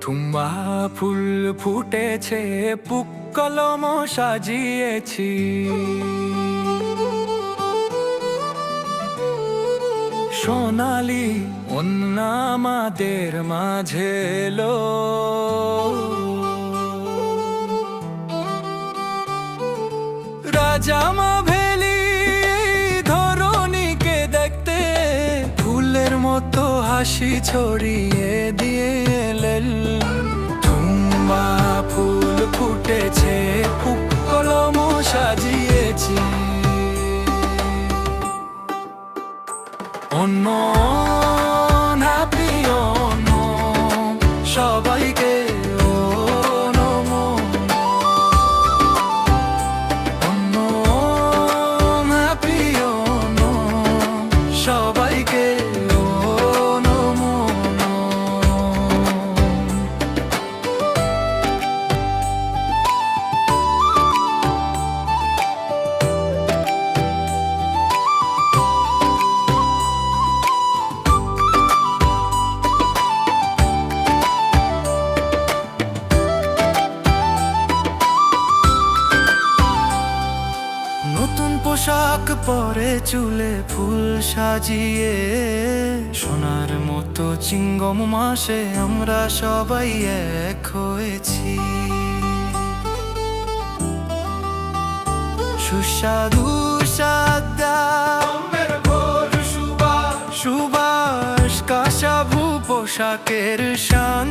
টুম্বা ফুল ফুটেছে, পুক্কলম সাজিয়েছি। সোনালি অন্না আমাদের মাঝে এলো, রাজা মাভেলি ধরণীকে দেখতে ফুলের মতো হাসি ছড়িয়ে দিয়ে এলেন। টুম্বা ফুল ফুটেছে, পুক্কলম সাজিয়েছি। অন্য হ্যাপি অন্য সবাইকে সবাইকে নতুন পোশাক পরে চুলে ফুল সাজিয়ে, সোনার মতো চিঙ্গম মাসে আমরা সবাই এক হয়েছি। সুস্বাদু সাদা সুবাস কাশাভু পোশাকের শান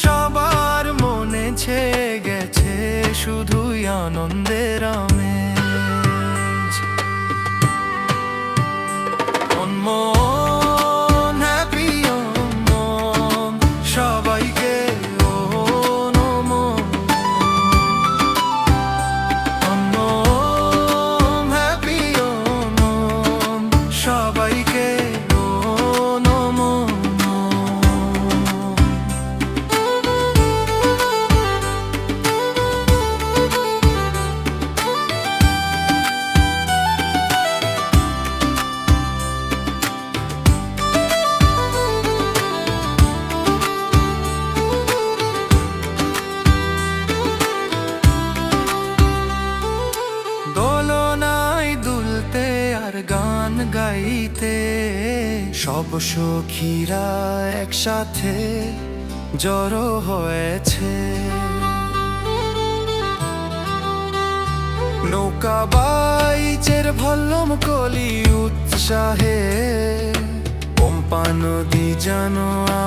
সবার মনে ছেয়ে গেছে শুধুই আনন্দের আমেজ। অনমন হ্যাপি অনমন সবাইকে অনমন, অনমন হ্যাপি অনমন সবাইকে অনমন। দোলনায় দুলতে আর গান গাইতে সব সখীরা একসাথে জড়ো হয়েছে। নৌকা বাইচের ভল্লম কলি উৎসাহে, পম্পা নদী যেন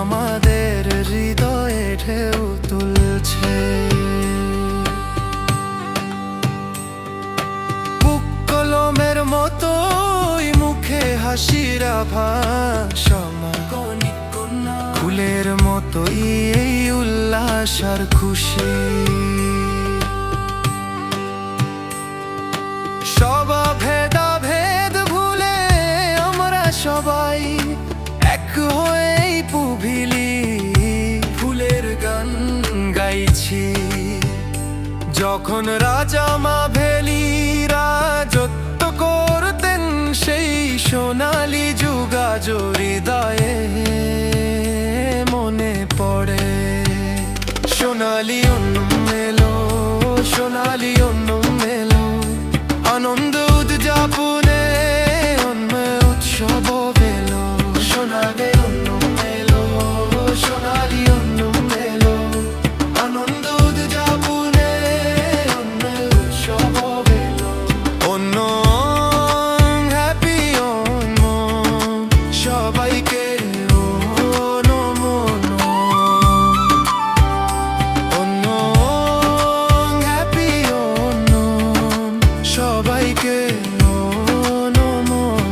আমাদের হৃদয়ে ঢেউ তুলছে। পুক্কলমের মতোই মুখে হাসির আভাস, ফুলের মতোই এই উল্লাস আর খুশি। সব ভেদাভেদ ভুলে আমরা সবাই এক হয়েই পুভিলি ফুলের গান গাইছি। যখন রাজা মাভেলি রাজত্ব করতেন সেই সোনালি যুগাজ হৃদয়ে মনে পড়ে। সোনালি অন্য মেলো, সোনালি অন্য মেলো, আনন্দ উদযাপনে অন্ময় উৎসব বেলো। সোনালি অন্য মেলো, সোনালি অন্য মেলো, আনন্দ উদযাপনে অন্ময় উৎসব বেলো। অন্য হ্যাপি অন্য সবাইকে অনমন, অন্য হ্যাপি অন্য সবাইকে অনমন।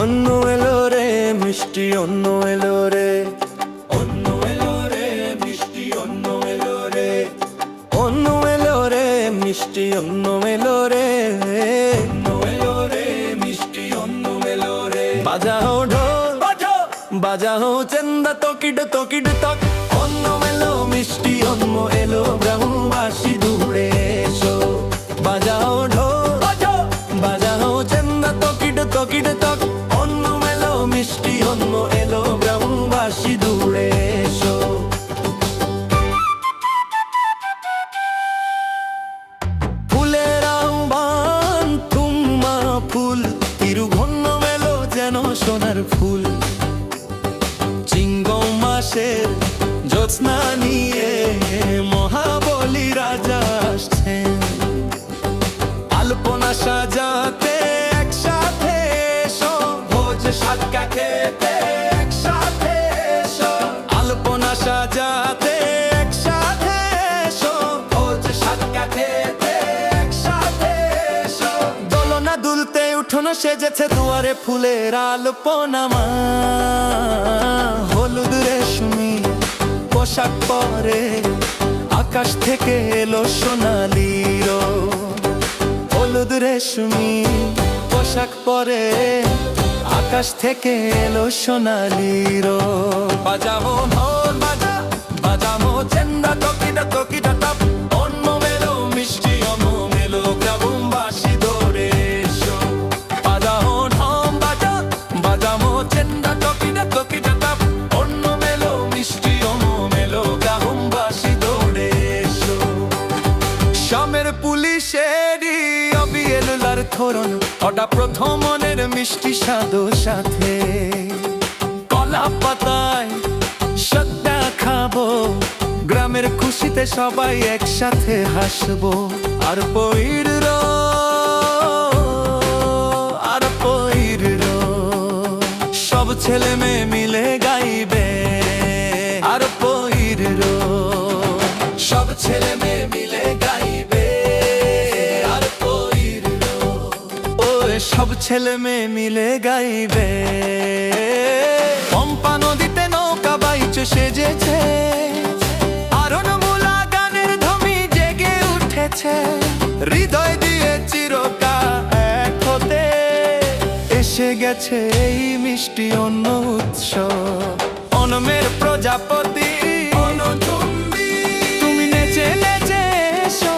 অন্য এলো রে মিষ্টি, অন্য এলো রে, অন্য এলো রে মিষ্টি, অন্য এলো রে, অন্য এলো রে মিষ্টি অন্ন মেলো রে, মিষ্টি অন্ন মেলো রে। বাজাও ঢোল বাজাও চেন্দা তকিড তকিড তক, অন্ন মেলো মিষ্টি অন্ন এলো গ্রামবাসী দূরে এসো। বাজাও ঢোল বাজাও চেন্দা তকিড তকিড তক, অন্ন মেলো মিষ্টি অন্ন এলো গ্রামবাসী দূরে এসো। ফুলের আহ্বান তুমা ফুল, তিরুঘন্ন মেলো যেন সোনার ফুল। চিঙ্গম মাসের জ্যোৎস্না নিয়ে মহাবলী রাজা আসছেন। আলপনা সাজাতে একসাথে এসো, ভোজ সাতকা খেতে একসাথে এসো। আলপনা সাজাতে একসাথে এসো, ভোজ সাতকা খেতে একসাথে এসো। দোলনা দুলতে উঠোনো সেজেছে দুয়ারে ফুলের আলপনা মা। হলুদ রেশমি পোশাক পরে আকাশ থেকে এলো সোনালি রোদ। হলুদ রেশমি পোশাক পরে আকাশ থেকে এলো সোনালি রোদ। বাজাবো ঢোল বাজাবো চেন্দা তকিটা তকিটা টপ, অন্ন মেলো মিষ্টি অন্ন মেলো গ্রামবাসী দৌড়ে এসো। বাজাও ঢোল বাজাবো চেন্দা তকিটা তকিটা টপ, অন্ন মেলো মিষ্টি অন্ন মেলো গ্রামবাসী দৌড়ে এসো। শামের পুলিশেরই অবিয়েলার ধরন, ওটা প্রথমনের মিষ্টি স্বাদো সাথে। কলা পাতায় সদ্যা খাবো, গ্রামের খুশিতে সবাই একসাথে হাসবো। আর পইর সব ছেলে মেয়ে মিলে গাইবে। আর পইর সব ছেলে মেয়ে মিলে গাইবে। আর পইর সব ছেলে মেয়ে মিলে গাইবে। পম্পা নদীতে নৌকা বাইচ সেজেছে, আরণমূলা গানের ধ্বনি জেগে উঠেছে। হৃদয় দিয়ে চিরকাল এক হতে এসে গেছে এই মিষ্টি অন্ন উৎসব। অনমের প্রজাপতি তুমি নেচে নেচে এসো,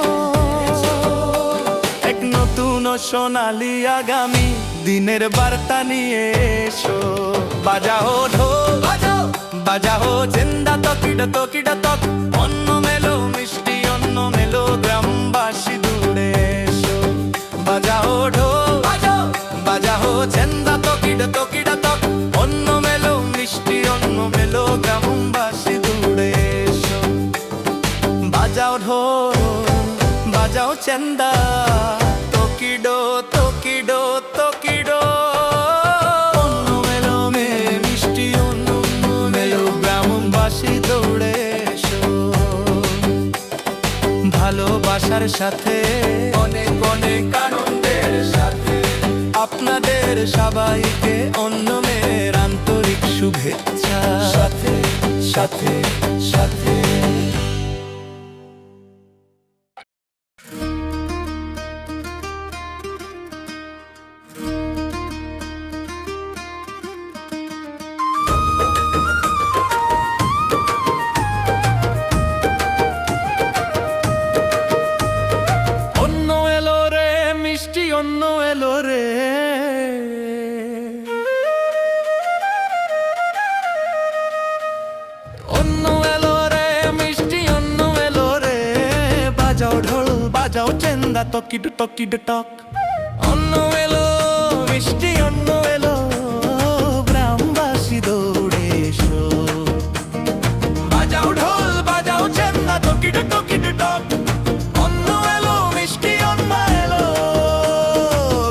এক নতুন সোনালি আগামী দিনের বার্তা নিয়ে এসো। বাজাও ঢোল বাজাও চেন্দা তকিড তকিড তক, অন্ন মেলো মিষ্টি অন্ন মেলো গ্রামবাসী দূরে এসো। বাজাও ঢোল বাজাও চেন্দা তকিড তকিড তক, অন্ন মেলো মিষ্টি অন্ন মেলো গ্রামবাসী দূরে এসো। বাজাও ঢোল বাজাও চেন্দা তকিডো তকিডো তকিডো, অন্ন মেলো মে মিষ্টি অন্ন মেলো গ্রামবাসী দৌড়ে এসো। ভালোবাসার সাথে অনেক অনেক আনন্দের সাথে আপনাদের সবাইকে অন্ন মেয়ের আন্তরিক শুভেচ্ছা। সাথে সাথে সাথে অন্ন এলো রে মিষ্টি অন্ন এলো রে। অন্ন এলো রে মিষ্টি অন্ন এলো রে। বাজাও ঢোল বাজাও চেন্দা তকিড তকিড টক, অন্ন এলো মিষ্টি অন্ন এলো গ্রামবাসী দৌড়ে এসো। বাজাও ঢোল বাজাও চেন্দা তকিড তকিড টক, অন্ন এলো মিষ্টি অন্ন এলো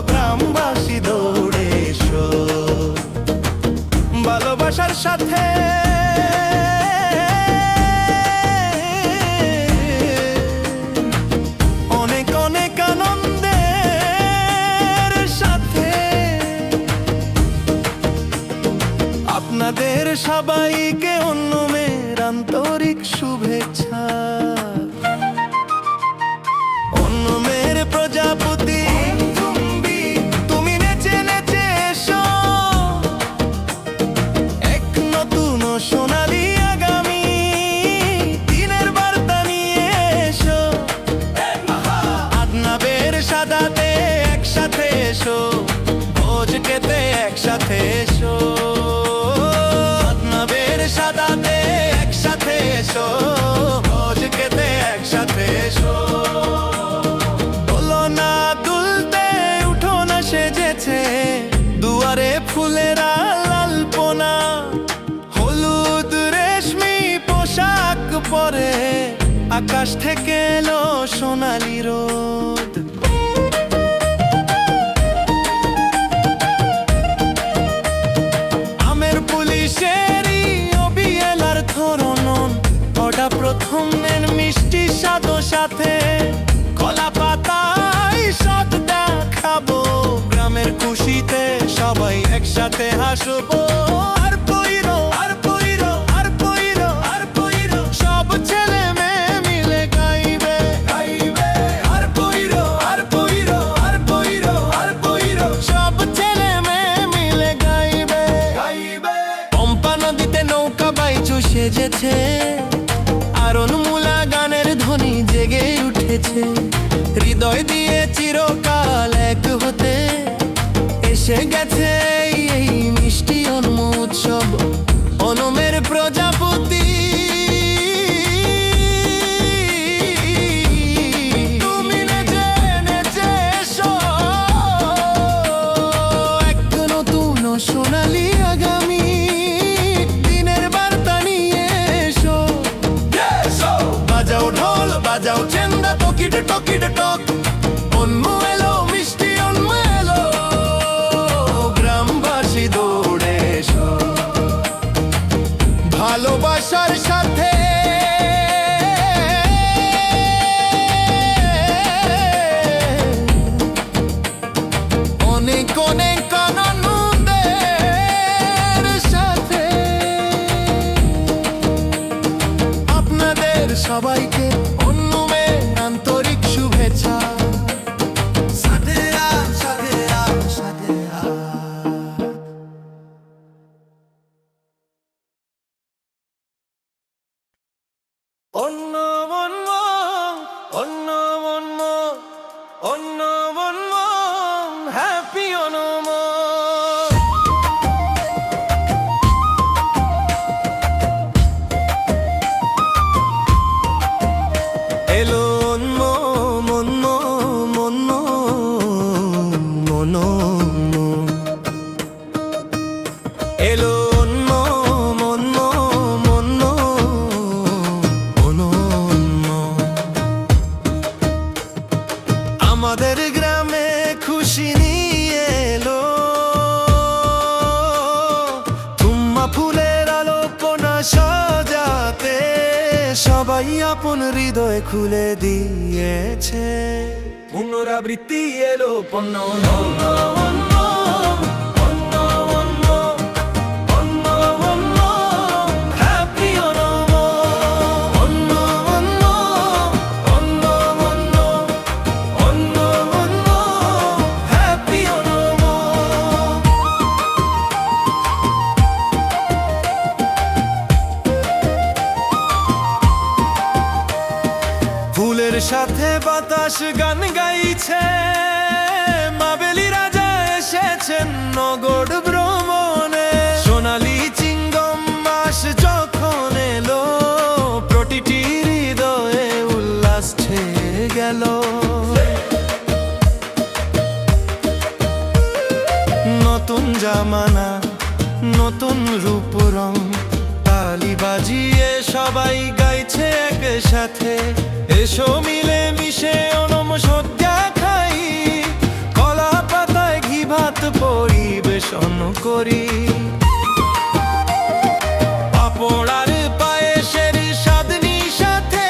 গ্রামবাসী দৌড়ে এসো। ভালোবাসার সাথে অনেক অনেক আনন্দের সাথে আপনাদের সবাইকে অন্ন মেয়ের আন্তরিক শুভেচ্ছা। অন্ন এলো, ভোজ খেতে একসাথে এসো। দোলনা দুলতে উঠোনা সেজেছে, দুয়ারে ফুলেরা লালপনা, হলুদ রেশমি পোশাক পরে আকাশ থেকে এলো সোনালি রোদ। আমের পুলিশেরই অবিয়েলার ধরনন, ওটা প্রথমের মিষ্টি স্বাদ সাথে কলা পাতায় স্বাদ দেখাবো, গ্রামের খুশিতে সবাই একসাথে হাসবো। আর পইরো আর পইরো আর পইরো আর পইরো, সব ছেলে মেয়ে মিলে গাইবে গাইবে। আর পইরো আর পইরো আর পইরো আর পইরো, সব ছেলে মেয়ে মিলে গাইবে গাইবে। পম্পা নদীতে নৌকা বাইচু সেজেছে, আরনমূলা গানের ধ্বনি জেগে উঠেছে, হৃদয় দিয়ে চিরকাল এক হতে এসে গেছে এই মিষ্টি অন্ম উৎসব। অনমের প্রজাপতি তুমি নেচে নেচে এসো, এক নতুন সোনালি আগামী দিনের বার্তা নিয়ে এসো। বাজাও ঢোল বাজাও চেন্দা টকিট টকিট টক, অন্য এলো মিষ্টি অন্য এলো, গ্রামবাসী দৌড়ে এসো। ভালোবাসার সাথে অনেক অনেক আনন্দের সাথে আপনাদের সবাইকে অন্যমের আন্তরিক শুভেচ্ছা। সাথে আ সাথে আ সাথে আ। অন্য অন্য অন্য অন্য অন্য অন্য হ্যাপি অনম। এলো অন্য মন্য মন্য মনো, এলো অন্য মন্য মন্য মনো। আমাদের গ্রামে খুশি নিয়ে এলো, তুম্মা ফুলের আলোপনা সাজাতে সবাই আপন হৃদয় খুলে দিয়েছে। পুনরাবৃত্তি এলো পণ্য অন্য অন্য অন্য অন্য অন্য অন্য হ্যাপি অনম। অন্য অন্য অন্য অন্য অন্য অন্য হ্যাপি অনম। ফুলের সাথে বাতাস গান গাইছে, মাবেলি রাজা এসেছেন নগর ভ্রমণে। সোনালি চিঙ্গম মাস যখন এলো, প্রতিটি হৃদয়ে উল্লাস ছেয়ে গেল। নতুন জামানা নতুন রূপ রং, তালি বাজিয়ে সবাই গাইছে একসাথে। এসো মিলে মিশে অনম সদ্যা খাই, কলা পাতায় ঘি ভাত পরিবেশন করি। পাপড়ার পায়েসের স্বাদনি সাথে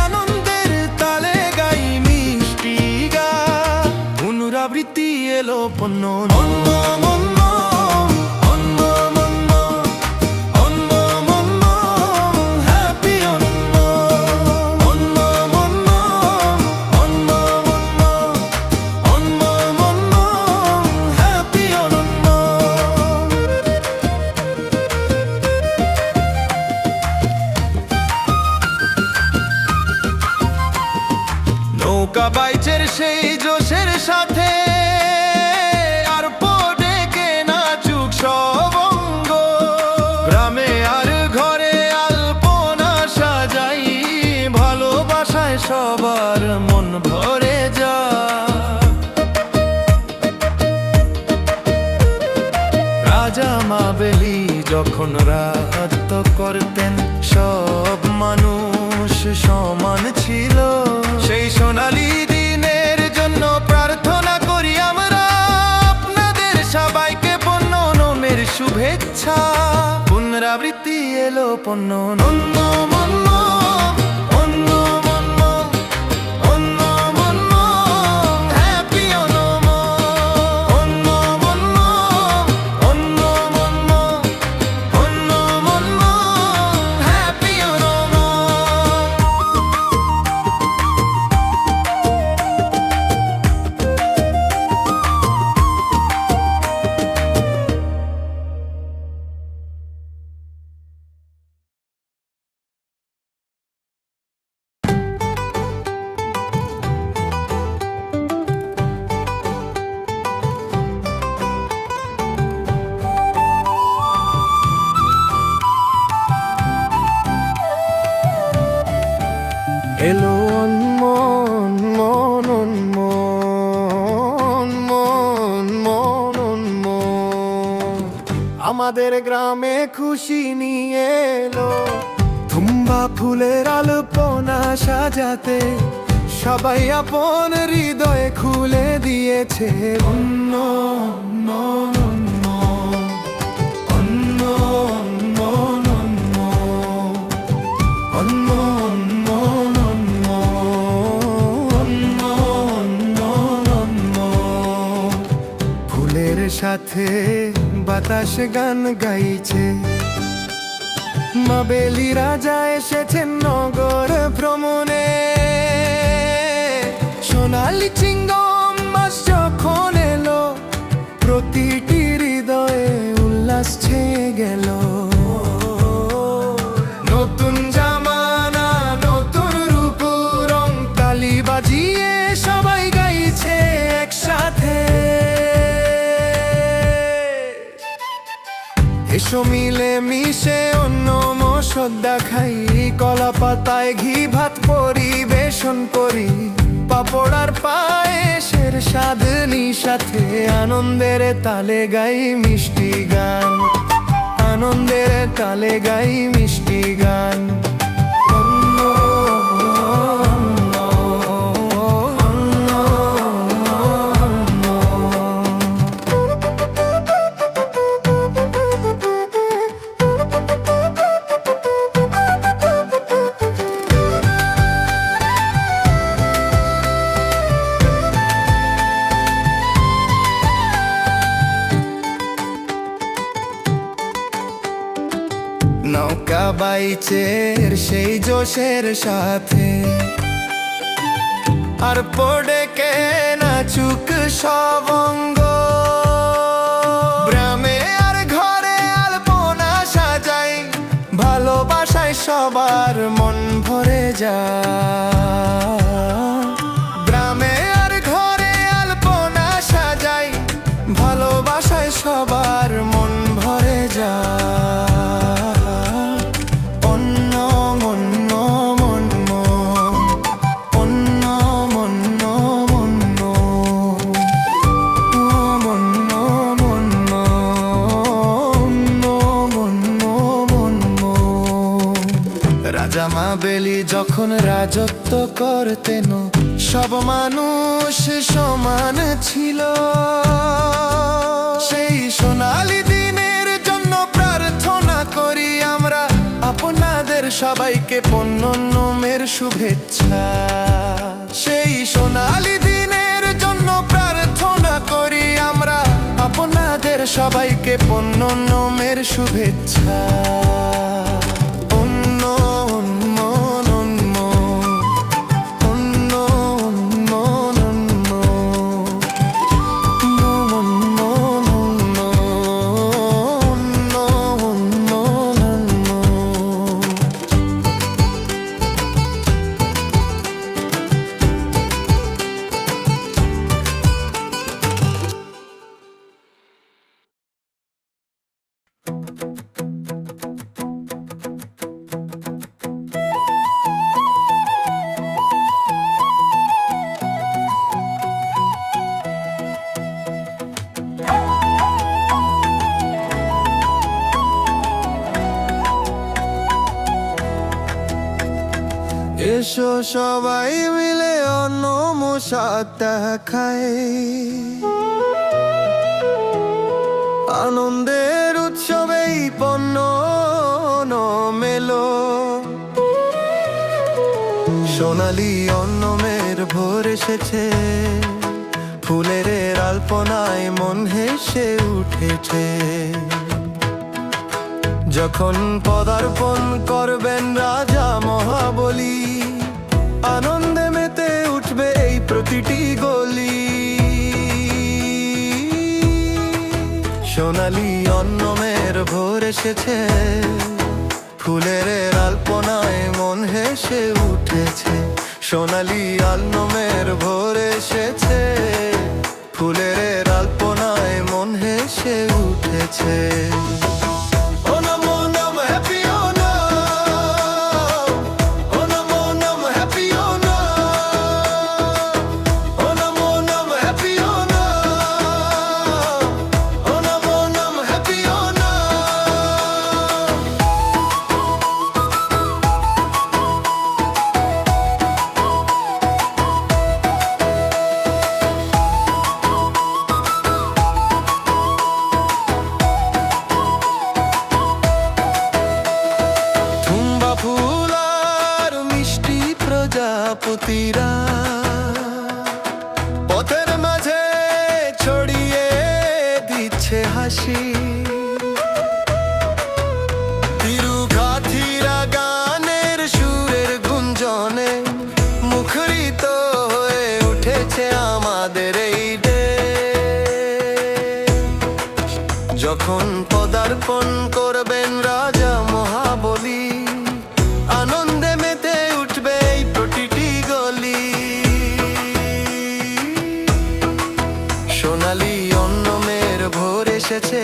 আনন্দের তালে গাই মিষ্টি গান। পুনরাবৃত্তি এলো পণ্য অন্য অন্য অন্য অন্য অন্য অন্য হ্যাপি অন্য। অন্য অন্য অন্য অন্য অন্য অন্য হ্যাপি অন্য। নৌকা বাইচের সেই জোশের সাথে আর ডেকে নাচুক সব অঙ্গ, গ্রামে আর ঘরে আলপনা সবার মন ভরে যায়। রাজা মাবেলি যখন রাজত্ব করতেন সব মানুষ সমান ছিল। সেই সোনালী দিনের জন্য প্রার্থনা করি আমরা, আপনাদের সবাইকে পণ্যনমের শুভেচ্ছা। পুনরাবৃত্তি এলো পণ্যনম এলো মন মন মন মন মন মন আমাদের গ্রামে খুশি নিয়ে এলো। তুম্বা ফুলের আলপনা সাজাতে সবাই আপন হৃদয় খুলে দিয়েছে। অন্য সাথে বাতাস গান গাইছে। মাবেলি রাজা এসেছেন নগর ভ্রমণে। সোনালি চিংগম মাস যখন এলো প্রতিটি হৃদয়ে উল্লাস ছেয়ে গেল। নতুন জামানা নতুন রূপ রং তালি বাজিয়ে সবাই গাইছে একসাথে। এসো মিলে মিশে অন্য মশদ্দা খাই, কলা পাতায় ঘি ভাত পরিবেশন করি। পাপড় আর পায়েসের স্বাদ নিশাতে আনন্দের তালে গাই মিষ্টি গান। আনন্দের তালে গাই মিষ্টি গান। নৌকা বাইচের সেই জোশের সাথে আর পড়ে কে নাচুক সব অঙ্গ। গ্রামে আর ঘরে আলপনা সাজাই, ভালোবাসায় সবার মন ভরে যায়। গ্রামে আর ঘরে আলপনা সাজাই, ভালোবাসায় সবার মন ভরে যায়। রাজা মাবেলি যখন রাজত্ব করতেন সব মানুষ সমান ছিল। সেই সোনালী দিনের জন্য প্রার্থনা করি আমরা, আপনাদের সবাইকে পণ্যনমের শুভেচ্ছা। সেই সোনালী দিনের জন্য প্রার্থনা করি আমরা, আপনাদের সবাইকে পণ্যনমের শুভেচ্ছা। এসো সবাই মিলে অন্নম স্বাদ দেখায়, আনন্দের উৎসবেই পণ্য মেলো। সোনালি অন্নমের ভোর এসেছে, ফুলের আলপনায় মন হেসে উঠেছে। যখন পদার্পণ করবেন রাজা মহাবলী, আনন্দে মেতে উঠবে এই প্রতিটি গলি। সোনালি অন্নমের ভোর এসেছে, ফুলের আলপনায় মন হেসে উঠেছে। সোনালি অন্নমের ভোর এসেছে, ফুলের আলপনায় মন হেসে উঠেছে। প্রজাপতিরা পথের মাঝে ছড়িয়ে দিচ্ছে হাসি, তিরুঘাথিরা গানের সুরের গুঞ্জনে মুখরিত হয়ে উঠেছে আমাদের এই ডে। যখন পদার্পণ করবেন রাজা মহাবলী, আনন্দে মেতে উঠবে এই প্রতিটি গলি। সোনালি অন্নমের ভোর এসেছে,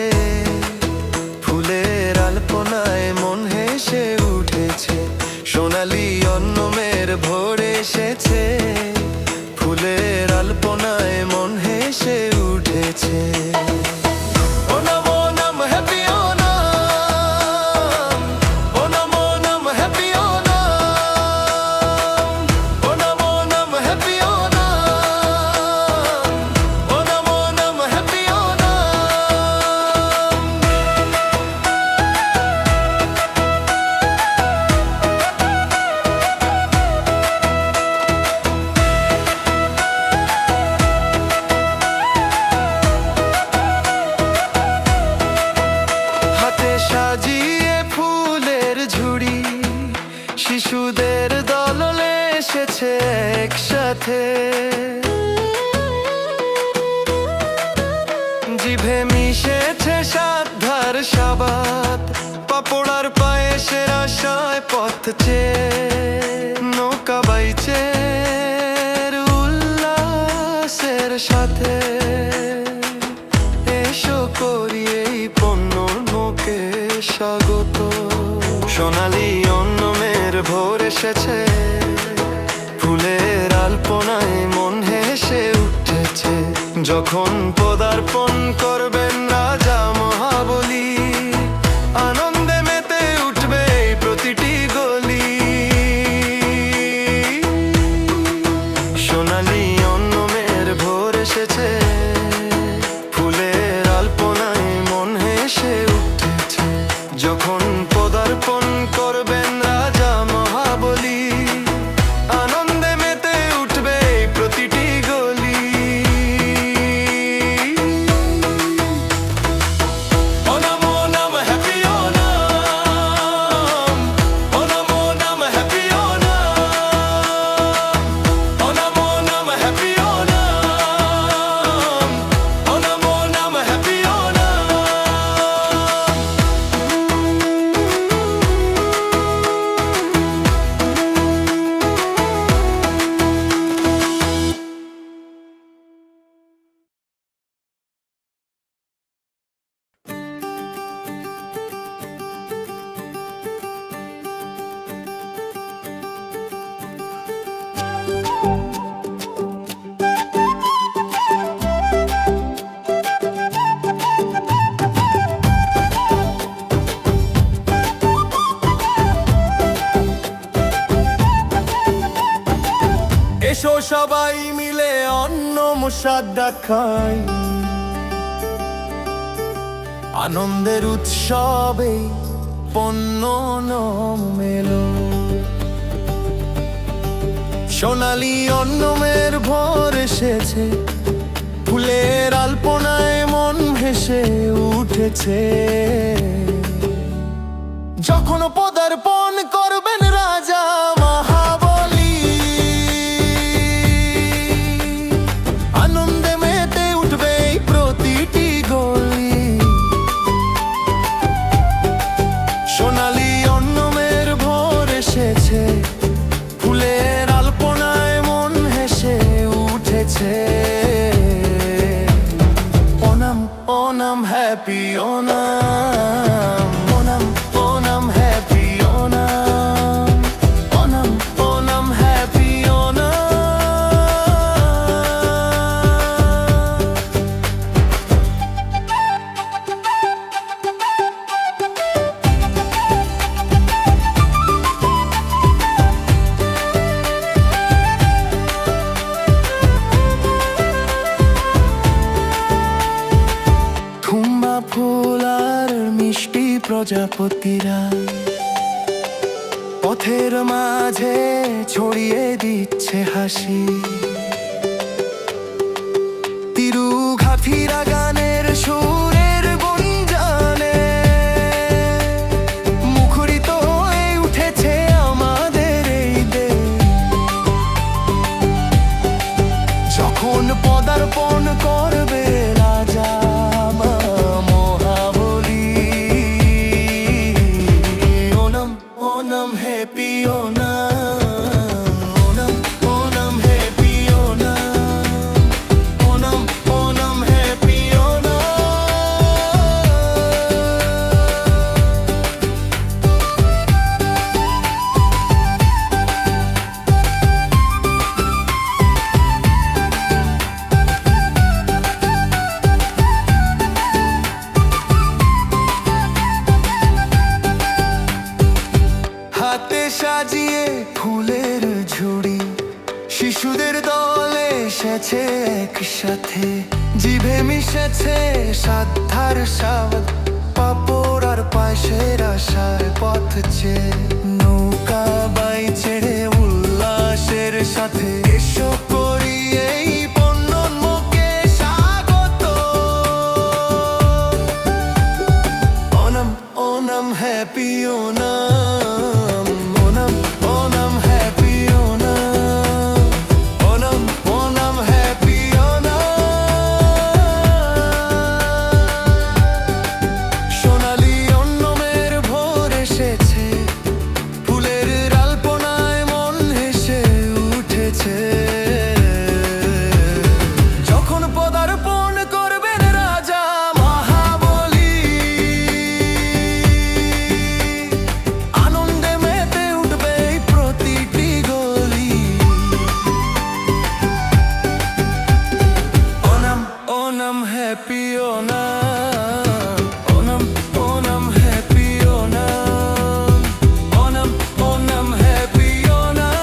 ফুলের আলপনায় মন হেসে উঠেছে। সোনালি অন্নমের ভোর এসেছে, ফুলের আলপনায় মন হেসে উঠেছে। সাজিয়ে ফুলের ঝুড়ি, শিশুদের দল এসেছে একসাথে। জিভে মিশেছে সাধ্যার সাবাত, পাপড়ার পায়েসের আশায় পথ চেয়ে নৌকা বাইচে উল্লাসের সাথে। এসো করি এই পণ্য নোকে স্বাগত। সোনালি অন্নমের ভোর এসেছে, ফুলের আলপনায় মন হেসে উঠেছে। যখন পদার্পণ করবেন রাজা মহাবলী, আনন্দে মেতে উঠবে এই প্রতিটি গলি। সোনালি অন্নমের ভোর এসেছে, ফুলের আলপনায় মন হেসে উঠেছে। যখন পদার্পণ করবেন রাজা মহাবলী, আনন্দে মেতে উঠবে এই প্রতিটি গলি। সবাই মিলে অন্ন মুসাদ্দা খাই, আনন্দের উৎসবে পণ্য মেলো। সোনালি অন্নমের ভোর এসেছে, ফুলের আলপনায় মন ভেসে উঠেছে। যখন পদার্পণ করবেন রাজা মহাবলী, আনন্দে মেতে উঠবে প্রতিটি গলি। সোনালি অন্নমের ভোর এসেছে, ফুলের আলপনায় মন হেসে উঠেছে। Onam Onam happy Onam, Onam Onam happy Onam, Onam Onam happy Onam. থুম্বা ফুল আর মিষ্টি প্রজাপতিরা পথের মাঝে ছড়িয়ে দিচ্ছে হাসি। তিরুঘাথিরা গানের সুরের গুঞ্জনে মুখরিত হয়ে উঠেছে আমাদের এই দেশ। যখন পদার্পণ করবে রাজা Mahabali, Onam Onam happy Onam, Onam Onam happy Onam, Onam Onam happy Onam. হাতে সাজিয়ে ফুলের ঝুড়ি, শিশুদের দলে এসেছে একসাথে। জিভে মিশেছে সাধ্যার স্বাদ, পাঁপড় আর পায়েসের আশায় পথ চেয়ে। নৌকা বাই ছেড়ে উল্লাসের সাথে এসো করি এই পণ্যন্মুখে স্বাগত। Onam Onam happy Onam, Onam Onam happy Onam, Onam Onam happy Onam. সোনালি অন্নমের ভোর এসেছে, ফুলের আলপনায় মন হেসে উঠেছে। যখন পদার্পণ করবেন রাজা মহাবলী, আনন্দে মেতে উঠবে প্রতিটি গলি। Onam Onam happy Onam, Onam Onam happy Onam, Onam Onam happy Onam.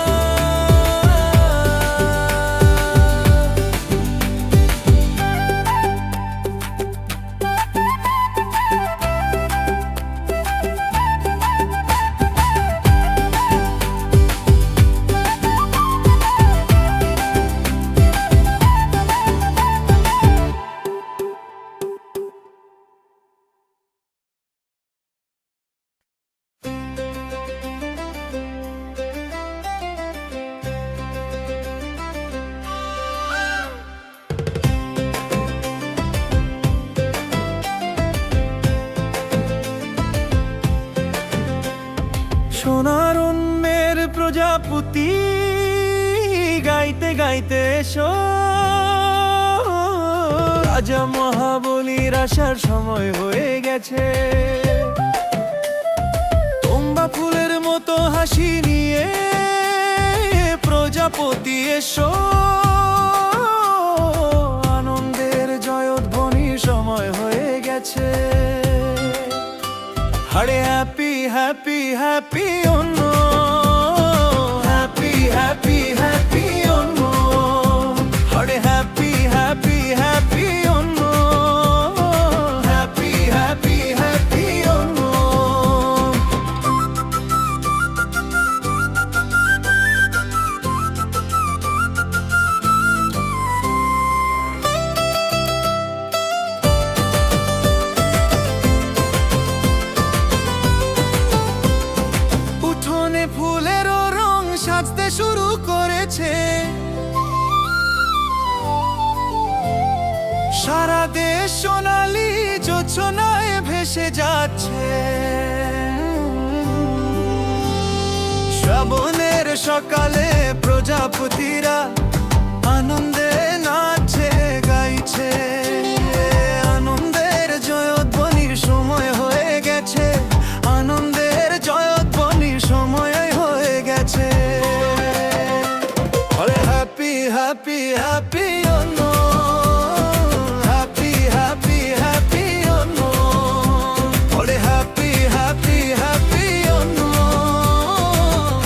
সোনার অন্যের প্রজাপতি গাইতে গাইতে এসো, রাজা মহাবলীর আসার সময় হয়ে গেছে। তোমরা ফুলের মতো হাসি নিয়ে প্রজাপতি এসো, আনন্দের জয়ধ্বনির সময় হয়ে গেছে। আরে হ্যাপি হ্যাপি হ্যাপি অন্ন, হ্যাপি হ্যাপি হ্যাপি অন্ন, সারা দেশ সোনালি যোছনায় ভেসে যাচ্ছে। শ্রাবণের সকালে প্রজাপতিরা আনন্দে নাচে গাইছে। আনন্দের জয়ধ্বনির সময় হয়ে গেছে, আনন্দের জয়ধ্বনির সময় হয়ে গেছে। আরে happy happy happy Onam, happy happy happy Onam, আরে happy happy happy Onam,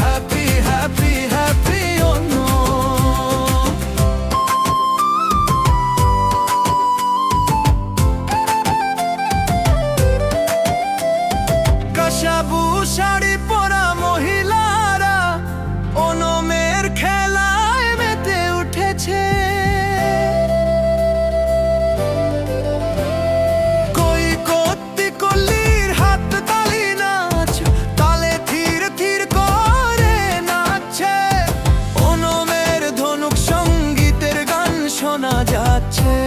happy happy happy Onam. Kasavu sari পরা মহিলারা ওনমের খেলায় মেতে উঠেছে। কই কত্তি কল্লির হাত তালি নাচ, তালে ধীর ধীর করে নাচছে। ওনমের ধনুক সঙ্গীতের গান শোনা যাচ্ছে।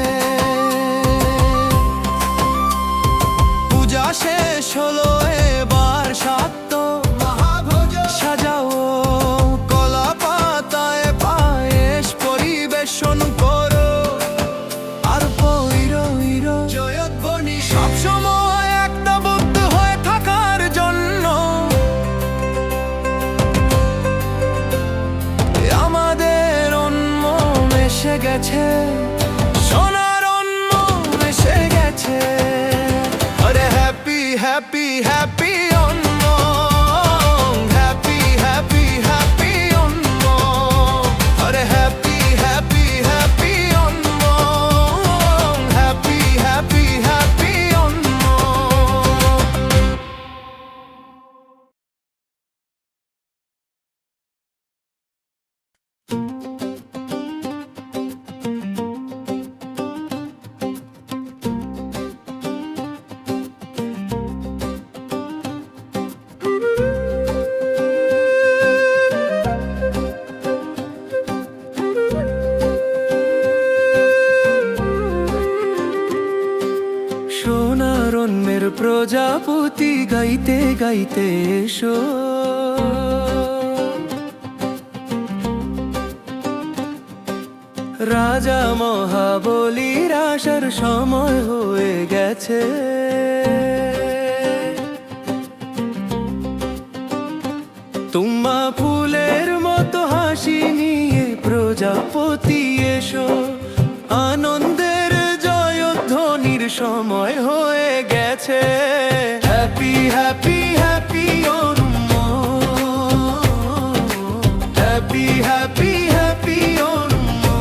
পূজা শেষ হলো, এবার সাত্য মহাভোজ সাজাও। কলা পাতায় পায়েস পরিবেশন করো, আর পইরো ইরো জয়ধ্বনি সবসময় একতাবদ্ধ হয়ে থাকার জন্য। আমাদের অন্যম এসে গেছে, সোনার অন্যম এসে গেছে। আরে হ্যাপি হ্যাপি হ্যাপি অন্ন, হ্যাপি হ্যাপি হ্যাপি অন্ন, আরে হ্যাপি হ্যাপি হ্যাপি অন্ন, হ্যাপি হ্যাপি হ্যাপি অন্ন। সোনার অন্যের প্রজাপতি গাইতে গাইতে এসো। রাজা মহাবলীর আসার সময় হয়ে গেছে। তোমা ফুলের মতো হাসি নিয়ে প্রজাপতি এসো। আনন্দের জয়ধ্বনির সময় হয়ে গেছে। Happy happy happy Onam, happy happy happy Onam,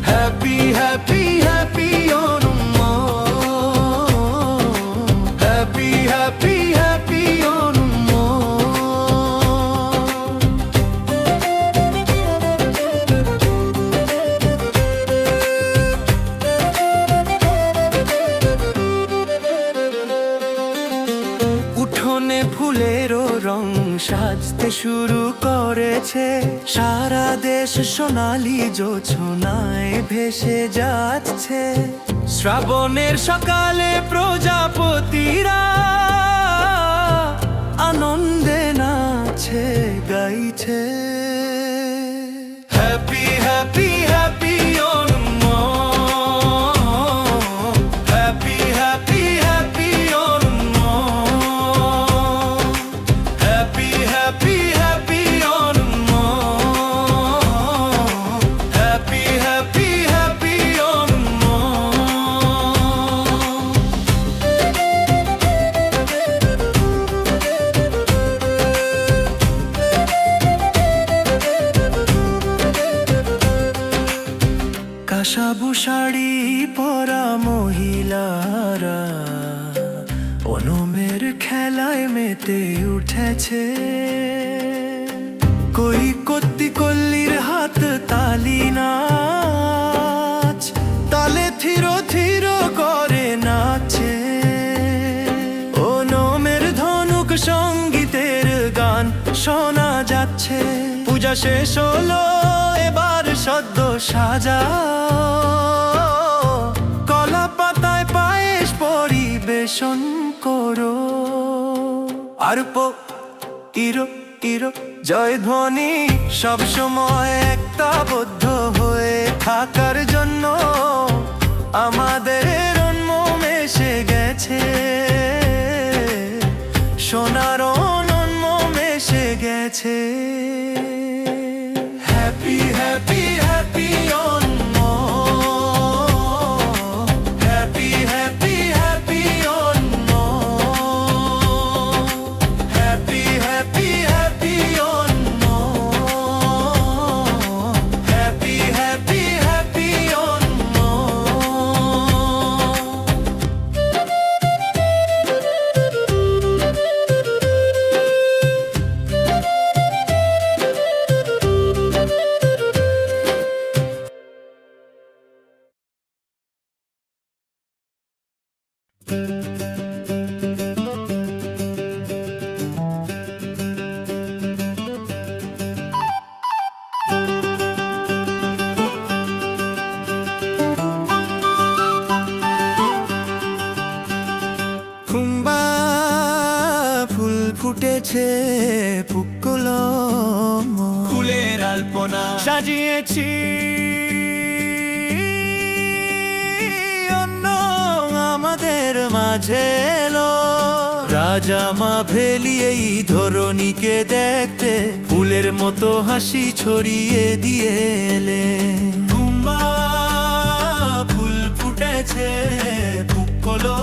happy happy happy Onam, happy happy happy YONO. উঠোনে ফুলেরও রং সাজতে শুরু করেছে। সারা দেশ সোনালি জোছনায় ভেসে যাচ্ছে। শ্রাবণের সকালে প্রজাপতিরা আনন্দে নাচে গাইছে। Happy happy happy Onam, happy happy happy Onam, happy happy happy Onam, happy happy happy Onam. Kasavu sari পরা মহিলারা ওনমের খেলায় মেতে উঠেছে। কই কত্তি কল্লির হাত তালি নাচ, তালে থির থির করে নাচে। ওনমের ধনুক সঙ্গীতের গান শোনা যাচ্ছে। পূজা শেষ হলো, এবার সদ্য সাজাও। পো ইরো ইরো জয় ধ্বনি সব সময় একতাবদ্ধ হয়ে থাকার জন্য আমাদের অন্মম এসে গেছে, সোনার অন্মম এসে গেছে। হ্যাপি হ্যাপি হ্যাপি ফুটেছে পুকুলো ফুলের আলপনা সাজিয়েছি অন্য আমাদের মাঝে এলো রাজা মা ভেলি এই ধরণীকে দেখতে ফুলের মতো হাসি ছড়িয়ে দিয়ে এলে। ফুল ফুটেছে পুকুলো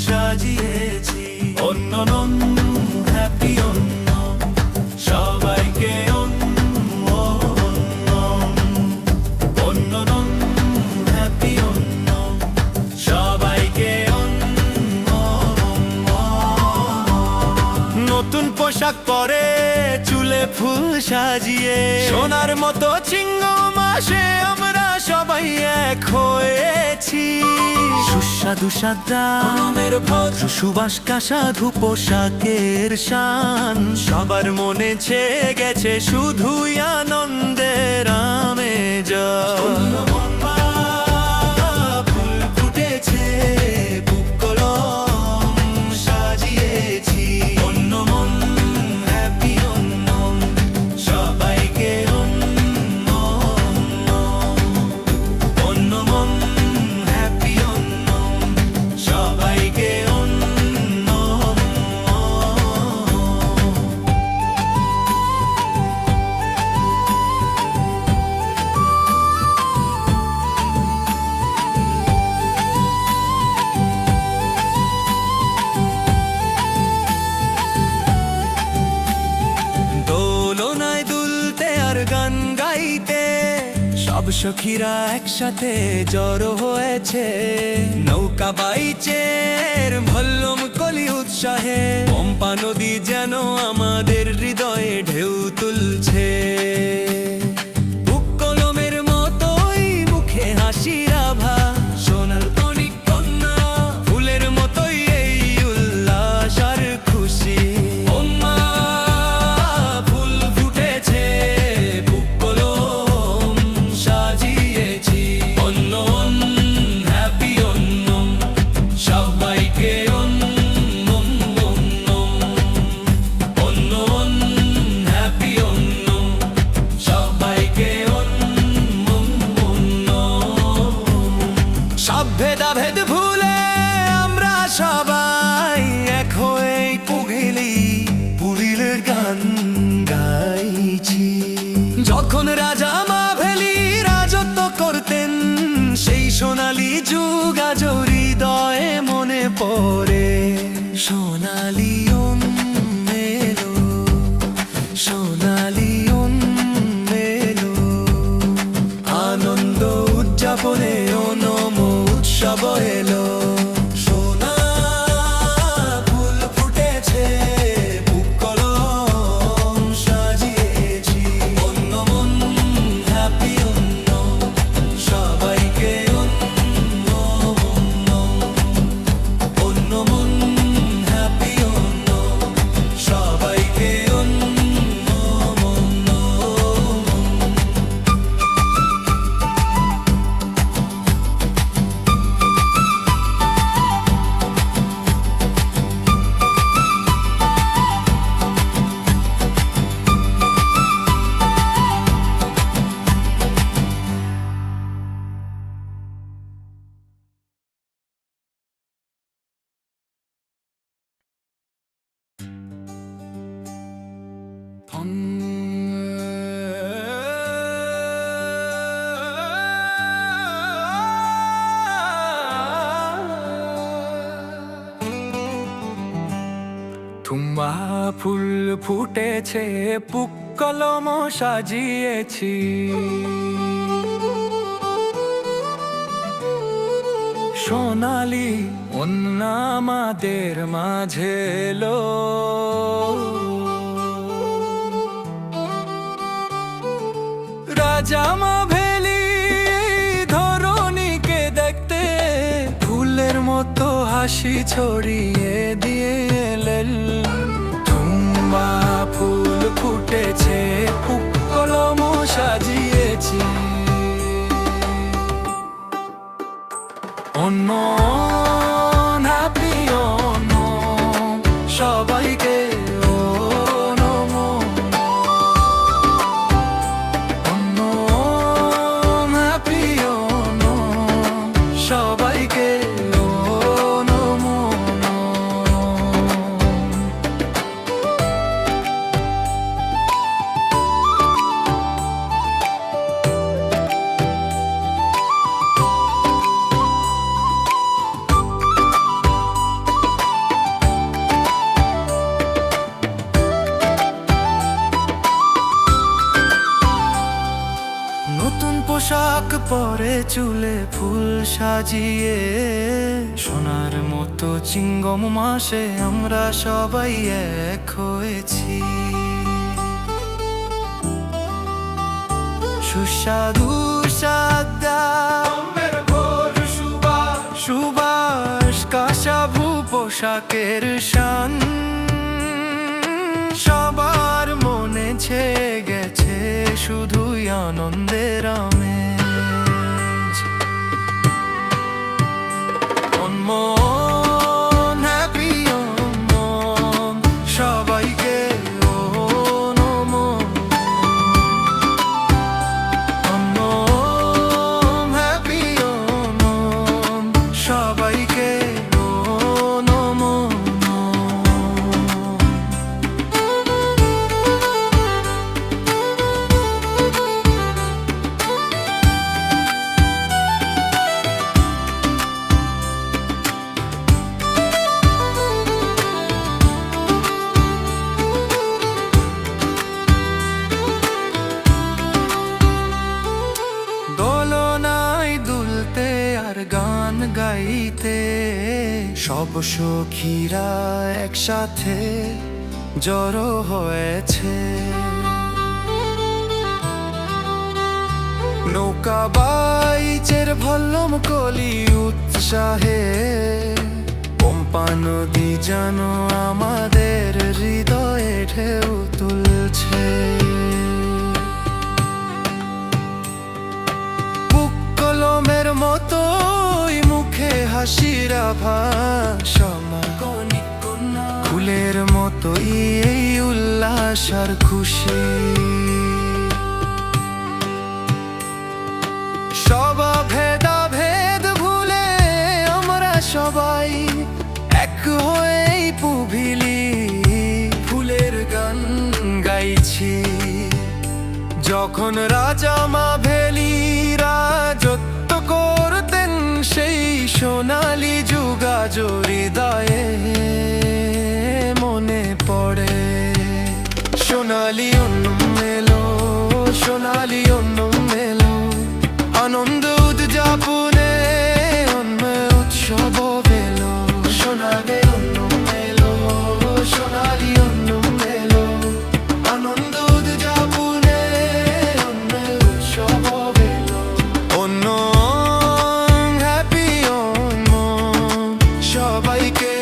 সাজিয়েছি অন্য হ্যাপি অন্য সবাইকে অন্য হ্যাপি অন্য সবাইকে অন্য। নতুন পোশাক পরে চুলে ফুল সাজিয়ে সোনার মতো চিংড়ি মাসে আমরা সবাই এক হয়েছি। সুস্বাদু সাদামের ভদ্র সুবাস কাসাধু পোশাকের শান সবার মনে ছেয়ে গেছে শুধুই আনন্দের আমেজ। ফুল ফুটেছে বুকলো সাজিয়েছি অন্য মন হ্যাপি অন্য সবাইকে অন্য অন্য মন হ্যাপি অন্য সবাইকে অন্য। দোলনায় দুলতে আর গান গাইতে সব সখীরা একসাথে জড়ো হয়েছে। নৌকা বাইচের ভল্লম কলি উৎসাহে পম্পা নদী যেন আমাদের হৃদয়ে ঢেউ তুলছে। কলমের মতোই মুখে হাসির আভা সোনার তনিক কন্যা ফুলের মতোই এই উল্লাস আর খুশি। ফুল ফুটেছে বুকলম সাজিয়েছি অন্য হ্যাপি অন্য সবাইকে অন্য অন্য হ্যাপি অন্য সবাইকে অন্য। সব ভেদাভেদ ভুলে আমরা সবাই এক হয়ে পুরিলের গান গাইছি। যখন রাজা মা ভেলি রাজত্ব করতেন সেই সোনালী যুগ আজ হৃদয়ে মনে পড়ে। সোনালী মেলো সোনালী মেলো আনন্দ উদযাপনে অনম উৎসব এলো। ফুল ফুটেছে বুকলম সাজিয়েছি অন্য মন হ্যাপি অন্য সবাইকে অন্য অন্য মন হ্যাপি অন্য ফুল ফুটেছে, পুক্কলম সাজিয়েছি। সোনালি ওন্না আমাদের মাঝে এলো, রাজামা ভেলি ধরণীকে দেখতে ফুলের মতো হাসি ছড়িয়ে দিয়ে এলেন। তুম্বা ফুল ফুটেছে, পুক্কলম সাজিয়েছি। অন্য হ্যাপি অন্য সবাইকে পোশাক পরে চুলে ফুল সাজিয়ে, সোনার মতো চিঙ্গম মাসে আমরা সবাই এক হয়েছি। সুস্বাদু সাদা সুবাস কাশাভু পোশাকের শান সবার মনে ছেয়ে গেছে শুধুই আনন্দের আমেজ। মন হ্যাপি মন সবাইকে হ্যাপি মন সবাইকে গান গাইতে সব সখীরা একসাথে জড়ো হয়েছে। নৌকা বাইচের ভল্লম কলি উৎসাহে, পম্পা নদী যেন আমাদের হৃদয়ে ঢেউ তুলছে। পুক্কলমের মতোই মুখে হাসির আভাস, ফুলের মতোই এই উল্লাস আর খুশি। সব ভেদাভেদ ভুলে আমরা সবাই এক হয়েই পুভিলি ফুলের গান গাইছি। যখন রাজামা ভেলি রাজত্ব করতেন সেই সোনালি যুগাজ হৃদয়ে মনে পড়ে। সোনালি অন্য মেলো, সোনালি অন্য মেলো, আনন্দ উদযাপনে অন্য উৎসব বেলো। সোনালি অন্য মেলো, সোনালি অন্য মেলো, আনন্দ উদযাপনে অন্য উৎসব বেলো। অন্য হ্যাপি অন্য সবাইকে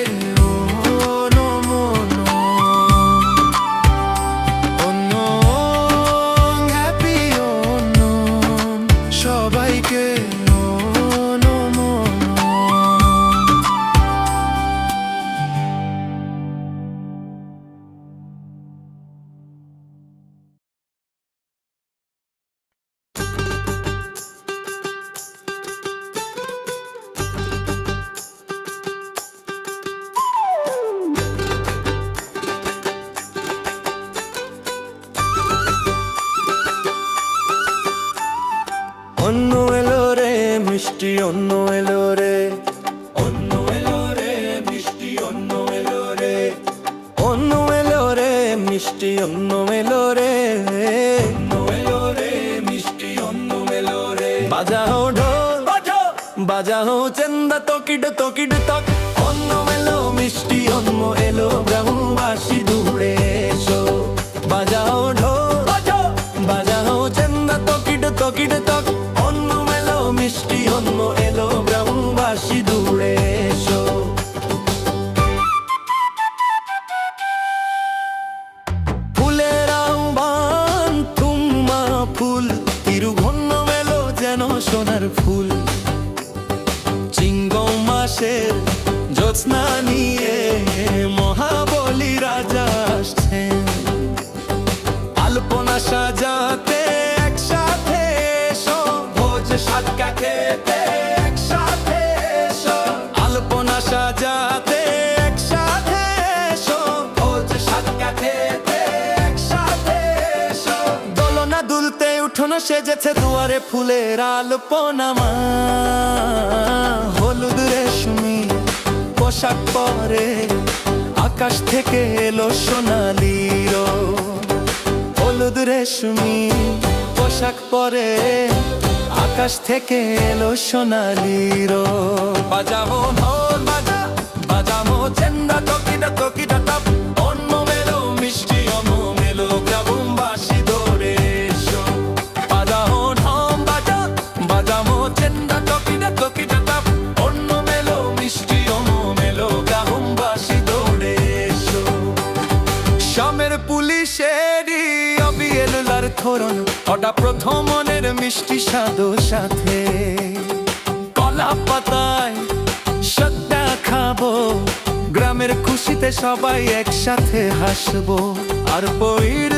সবাইকে অন্য এলো রে মিষ্টি অন্য এলো রে, অন্য এলো রে মিষ্টি অন্য এলো রে, অন্য এলো রে বাজাও ঢোল বাজাও চেন্দা তকিড তকিড তক অন্য মেলো মিষ্টি অন্য এলো গ্রামবাসী দূরে এসো বাজাও ঢোল বাজাও চেন্দা তকিড তকিড তক অন্য মেলো মিষ্টি অন্য এলো গ্রামবাসী দূরে এসো ফুলের আহ্বান তুম্মা ফুল তিরুঘন্ন মেলো যেন সোনার ফুল চিঙ্গম মাসের জ্যোৎস্না নিয়ে মহাবলী রাজা আসছেন আলপনা সাজাতে একসাথে এসো ভোজ সাতকা খেতে একসাথে এসো আলপনা সাজাতে একসাথে এসো ভোজ সাতকা খেতে একসাথে এসো দোলনা দুলতে উঠোনো সেজেছে দুয়ারে ফুলের আলপনা মা হলুদ রেশমি পোশাক পরে আকাশ থেকে এলো সোনালি রোদ হলুদ রেশমি পোশাক পরে আকাশ থেকে এলো সোনালি রোদ বাজাবো ঢোল বাজাবো চেন্দা তকিটা তকিটা টপ অন্য মেলো মিষ্টি অন্য মেলো গ্রামবাসী দৌড়ে এসো বাজাবো ঢোল বাজাবো চেন্দা তকিটা তকিটা টপ অন্য মেলো মিষ্টি অন্য মেলো গ্রামবাসী দৌড়ে এসো শামের পুলিশেরই অবিয়েলার থরন ওটা প্রথম মনের মিষ্টি স্বাদো সাথে কলা পাতায় সদ্যা খাবো গ্রামের খুশিতে সবাই একসাথে হাসবো আর পইর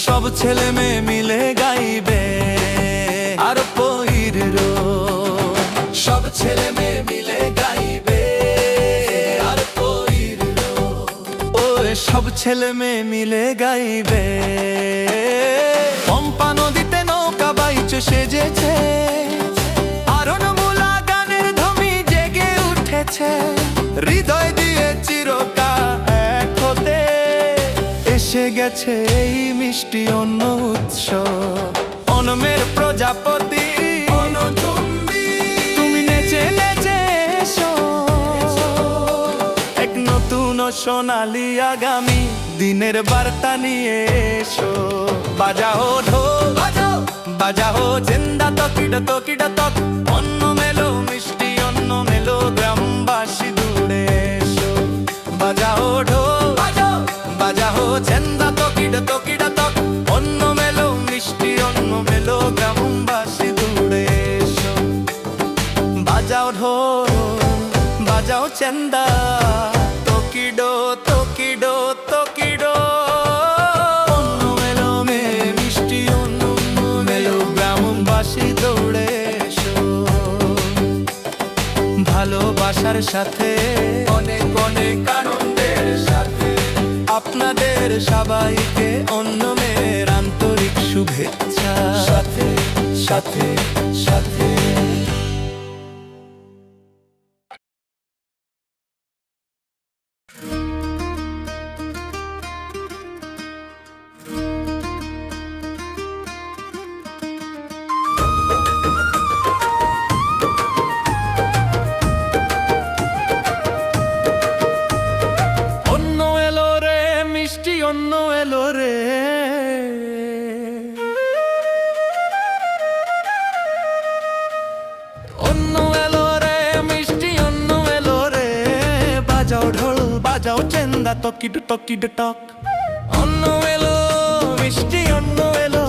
সব ছেলে মেয়ে মিলে গাইবে আর পইর সব ছেলে মেয়ে মিলে গাইবে আর পইর সব ছেলে মেয়ে মিলে গাইবে পম্পা নদীতে নৌকা বাইচে সেজেছে আরণমূলা গানের ধ্বনি জেগে উঠেছে হৃদয় দিয়ে চিরকাল এক হতে এসে গেছে এই মিষ্টি অন্য উৎসব অনমের প্রজাপতি তুমি নেচে নেচে এসো এক নতুন সোনালি আগামী দিনের বার্তা নিয়ে এসো বাজাও ঢোল বাজাও চেন্দা তকিড তকিড তক অন্য মেলো মিষ্টি অন্য মেলো গ্রামবাসী দূরে এসো বাজাও ঢোল বাজাও চেন্দা তকিড তকিড তক অন্য মেলো মিষ্টি অন্য মেলো গ্রামবাসী দূরে এসো বাজাও ঢোল বাজাও চেন্দা তকিডো তকিডো তকিডো অন্য মেলো মে মিষ্টি অন্য মেলো গ্রামবাসী দৌড়ে এসো ভালোবাসার সাথে অনেক অনেক আনন্দের সাথে আপনাদের সবাইকে অন্য মেয়ের আন্তরিক শুভেচ্ছা সাথে সাথে সাথে অন্য এলো রে অন্য এলো রে মিষ্টি অন্য এলো রে বাজাও ঢোল বাজাও চেন্দা তকিড তকিড টক অন্য এলো মিষ্টি অন্য এলো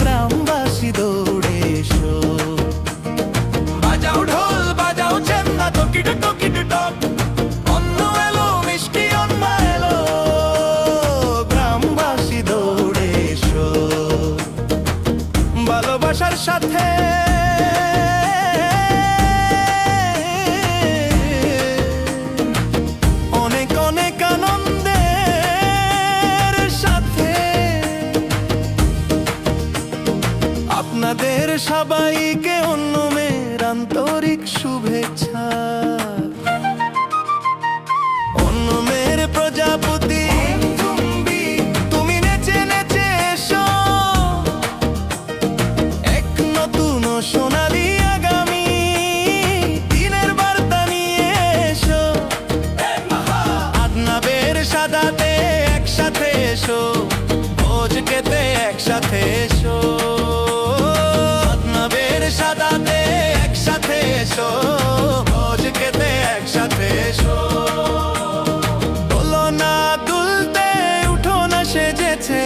গ্রামবাসী দৌড়ে এসো বাজাও ঢোল বাজাও চেন্দা তকিড তকিড টক অন্য এলো মিষ্টি অন্য এলো গ্রামবাসী দৌড়ে এসো ভালোবাসার সাথে অনেক অনেক আনন্দের সাথে আপনাদের সবাইকে অন্য মেয়ের আন্তরিক শুভেচ্ছা অন্য মেয়ের প্রজাপতি তুমি নেচে একসাথে এসো, ভোজ খেতে একসাথে এসো, বদনামের সাদাতে একসাথে এসো, ভোজ খেতে একসাথে এসো। দোলনা দুলতে উঠোনা সেজেছে,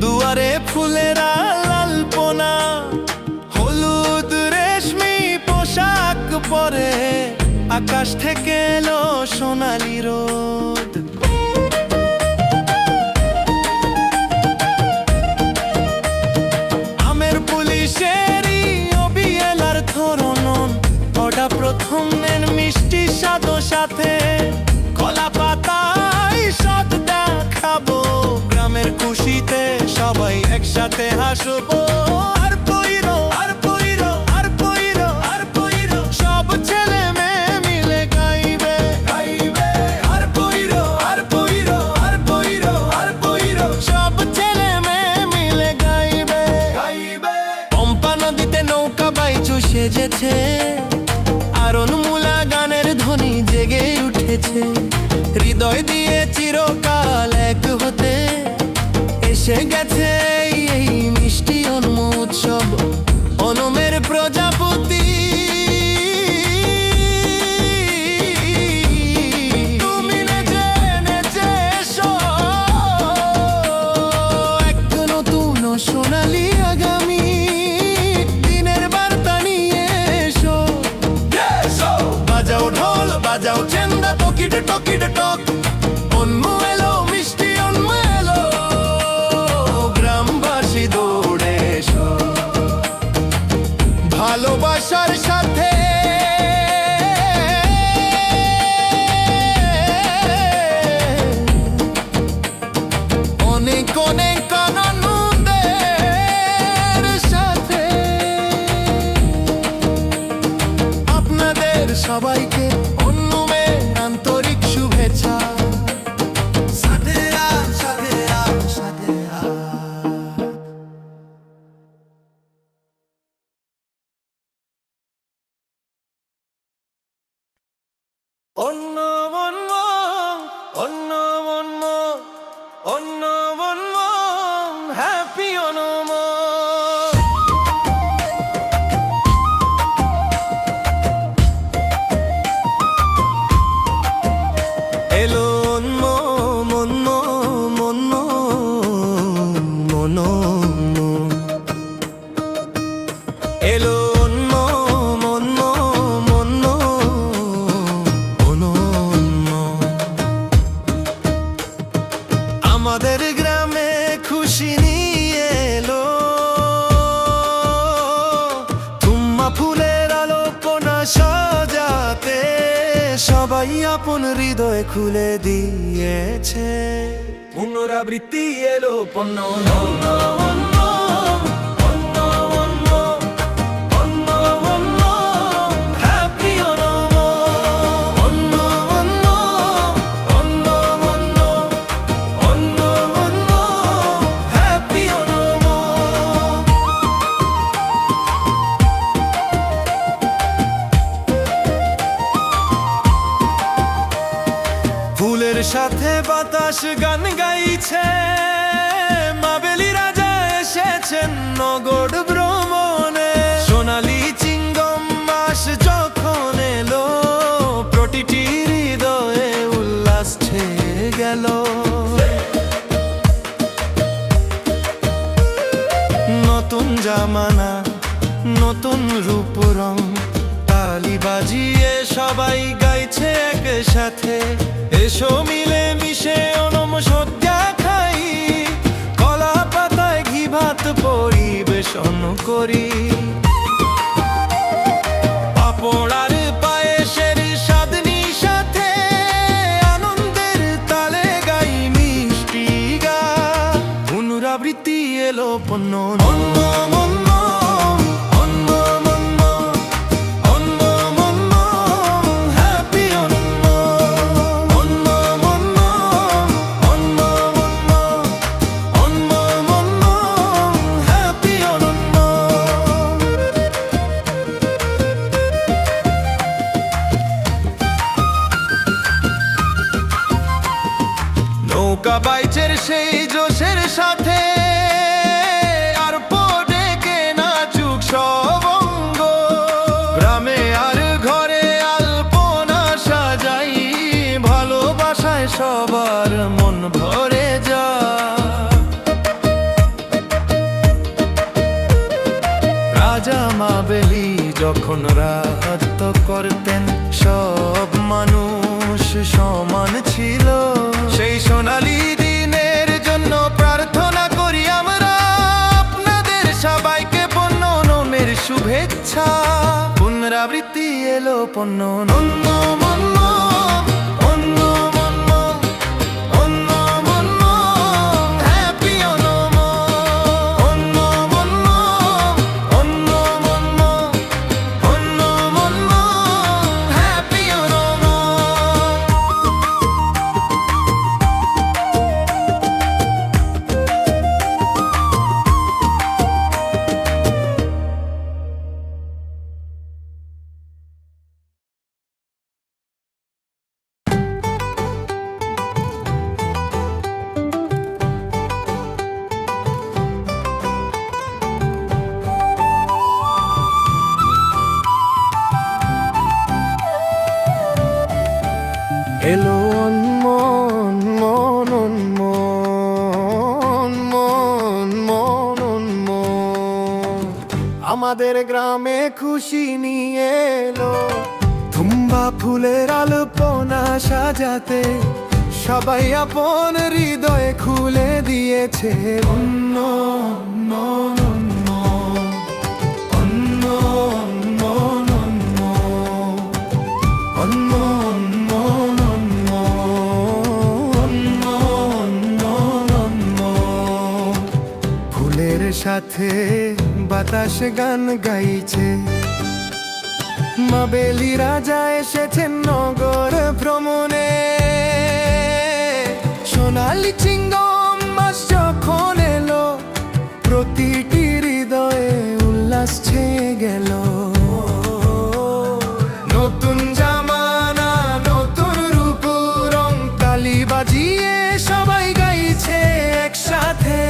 দুয়ারে ফুলেরা লালপনা, হলুদ রেশমি পোশাক পরে আকাশ থেকে এলো সোনালি রোদ। আমের পুলিশেরই অবিয়েলার ধরনন, ওটা প্রথম নেন মিষ্টি স্বাদ সাথে, কলা পাতায় স্বাদ দেখাবো, গ্রামের খুশিতে সবাই একসাথে হাসবো। আর পইরো আর পইরো আর পইরো আর পইরো, সব ছেলে মেয়ে মিলে গাইবে গাইবে। আর পইরো আর পইরো আর পইরো আর পইরো, সব ছেলে মেয়ে মিলে গাইবে গাইবে। পম্পা নদীতে নৌকা বাইচু সেজেছে, আরনমূলা গানের ধ্বনি জেগে উঠেছে, হৃদয় দিয়ে চিরকাল এক হতে এসে গেছে এই মিষ্টি অন্ন উৎসব। অনমের প্রজাপতি তুমি নেচে নেচে এসো, এক নতুন সোনালি আগামী দিনের বার্তা নিয়ে এসো। বাজাও ঢোল বাজাও চেন্দা টকিট টকিট টক, অন্য এলো মিষ্টি অন্য এলো, গ্রামবাসী দৌড়ে এসো। ভালোবাসার সাথে অনেক অনেক আনন্দের সাথে আপনাদের সবাইকে অন্যমে আন্তরিক শুভেচ্ছা। সাথে আ সাথে আ সাথে আ। অন্য বন্ম অন্য বন্ম অন্য বন্ম হ্যাপি অনম। এলো অন্য মন্য মন্য মন্য, এলো অন্য মন্য মন্য মন্য। আমাদের গ্রামে খুশি নিয়ে এলো, তুম্মা ফুলের আলোপনা সাজাতে সবাই আপন হৃদয় খুলে দিয়েছে। পুনরাবৃত্তি এলো পণ্য অন্য অন্য অন্য অন্য অন্য অন্য হ্যাপি অনম। অন্য অন্য অন্য অন্য অন্য অন্য হ্যাপি অনম। ফুলের সাথে বাতাস গান গাইছে, মাবেলি রাজা এসেছেন নগর ভ্রমণে। সোনালি চিঙ্গম মাস যখন এলো, প্রতিটি হৃদয়ে উল্লাস ছেয়ে গেল। নতুন জামানা নতুন রূপ রং, তালি বাজিয়ে সবাই গাইছে একসাথে। এসো মিলে মিশে অনম সদ্যা খাই, কলা পাতায় ঘি ভাত পরিবেশন করি। পাপড়ার পায়েসের স্বাদ সাথে আনন্দের তালে গাই মিষ্টি গান। পুনরাবৃত্তি এলো পণ্য অন্য অন্য অন্য অন্য অন্য অন্য হ্যাপি অন্য অন্য অন্য অন্য অন্য অন্য হ্যাপি অন্য। নৌকা বাইচের সেই জোশের সাথে আর পড়ে কে নাচুক সব অঙ্গ। গ্রামে আর ঘরে আলপনা সাজাই, ভালোবাসায় সবার মন ভরে যায়। রাজা মাবেলি যখন রাজত্ব করতেন, সব মানুষ সমান ছিল। সেই সোনালী দিনের জন্য প্রার্থনা করি আমরা, আপনাদের সবাইকে পণ্যনমের শুভেচ্ছা। পুনরাবৃত্তি এলো পণ্যনম এলো মন মন মন মন মন মন। আমাদের গ্রামে খুশি নিয়ে এলো, তুম্বা ফুলের আলপনা সাজাতে সবাই আপন হৃদয় খুলে দিয়েছে। অন্য সাথে বাতাস গান গাইছে। মাবেলি রাজা এসেছেন নগর ভ্রমণে, সোনালি চিঙ্গম মাস যখন এলো, প্রতিটি হৃদয়ে উল্লাস ছেয়ে গেল। নতুন জামানা নতুন রূপ রং, তালি বাজিয়ে সবাই গাইছে একসাথে।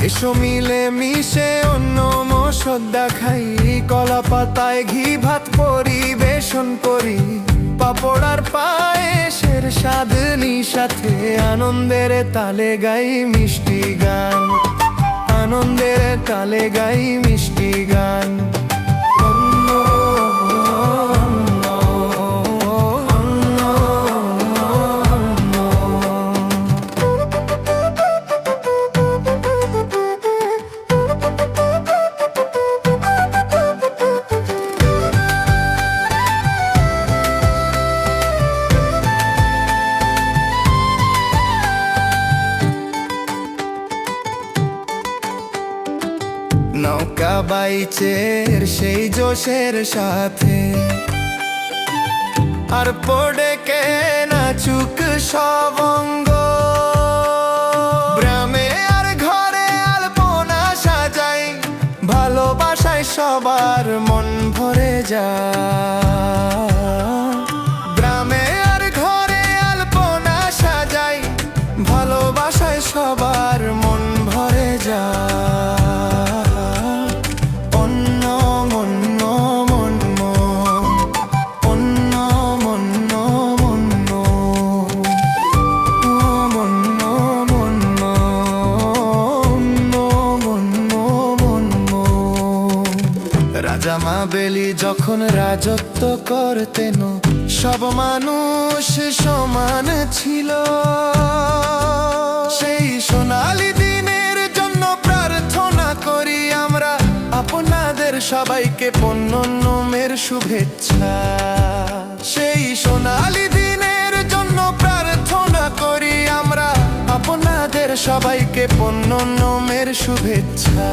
এসো মিলে মিশে অন্য মশদ্দা খাই, কলা পাতায় ঘি ভাত পরিবেশন করি। পাপড় আর পায়েসের স্বাদ নিশাতে আনন্দের তালে গাই মিষ্টি গান, আনন্দের তালে গাই মিষ্টি গান। নৌকা বাইচের সেই জোশের সাথে আর পড়ে কে নাচুক সব অঙ্গ। গ্রামে আর ঘরে আলপনা সাজাই, ভালোবাসায় সবার মন ভরে যায়। গ্রামে আর ঘরে আলপনা সাজাই, ভালোবাসায় সবার মন ভরে যায়। রাজা মাবেলি যখন রাজত্ব করতেন, সব মানুষ সমান ছিল। সেই সোনালী দিনের জন্য প্রার্থনা করি আমরা, আপনাদের সবাইকে পণ্যনমের শুভেচ্ছা। সেই সোনালী দিনের জন্য প্রার্থনা করি আমরা, আপনাদের সবাইকে পণ্যনমের শুভেচ্ছা।